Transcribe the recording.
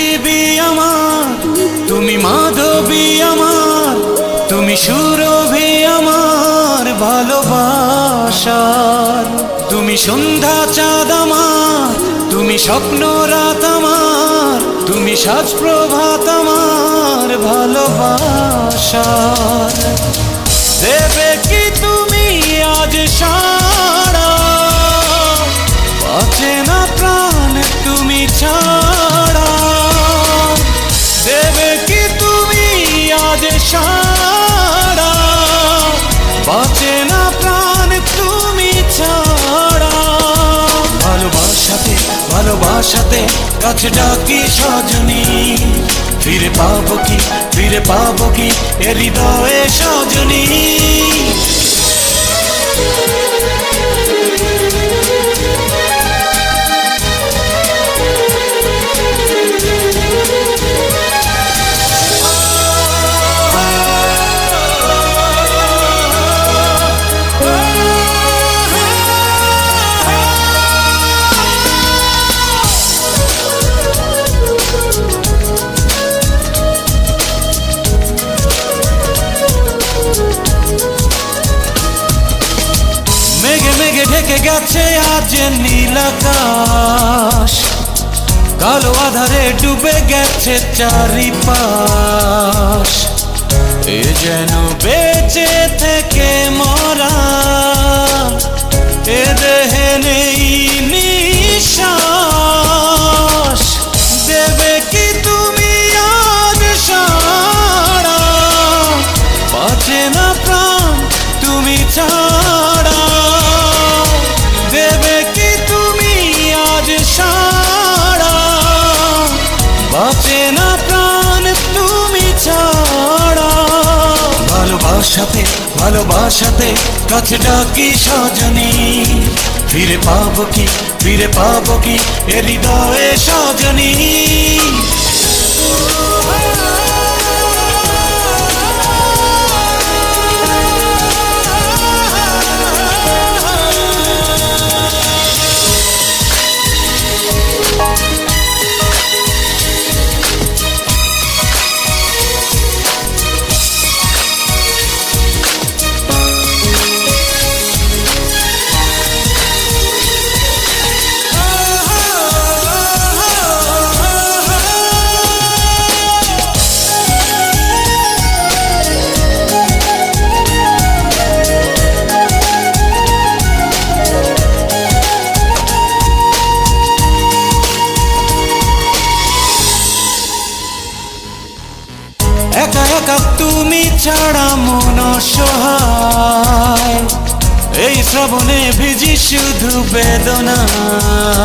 পৃথিবী আমার, তুমি মাধবী আমার, তুমি সুরভি আমার ভালোবাসার। তুমি সন্ধ্যা চাঁদ আমার, তুমি স্বপ্ন রাত আমার, তুমি সাজ প্রভাত আমার ভালোবাসার। দেবে কি তুমি আজ সারা, বাঁচে না প্রাণ তুমি ছাড়া। দেবে কি তুমি আজ সারা, বাঁচে না প্রাণ তুমি ছাড়া। ভালোবাসাতে ভালোবাসাতে কাছে ডাকি সজনী, ফিরে পাবো কি ফিরে পাবো কি এ হৃদয়ে সজনী। মেঘে মেঘে ঢেকে গেছে আজ নীল আকাশ, কালো আধারে ডুবে গেছে চারিপাশ। এ যেন বেঁচে থেকে মরা, এ দেহে নেই নিঃশ্বাস। দেবে কি তুমি আজ সারা, বাঁচে না প্রাণ তুমি ছাড়া। দেবে কি তুমি আজ সারা, বাঁচে না প্রাণ তুমি ছাড়া। ভালোবাসাতে ভালোবাসাতে কাছে ডাকি সজনী, ফিরে পাবো কি ফিরে পাবো কি এ হৃদয়ে সজনী। একা একা তুমি ছাড়া মন অসহায়, এই শ্রাবণে ভিজি শুধু বেদনায়।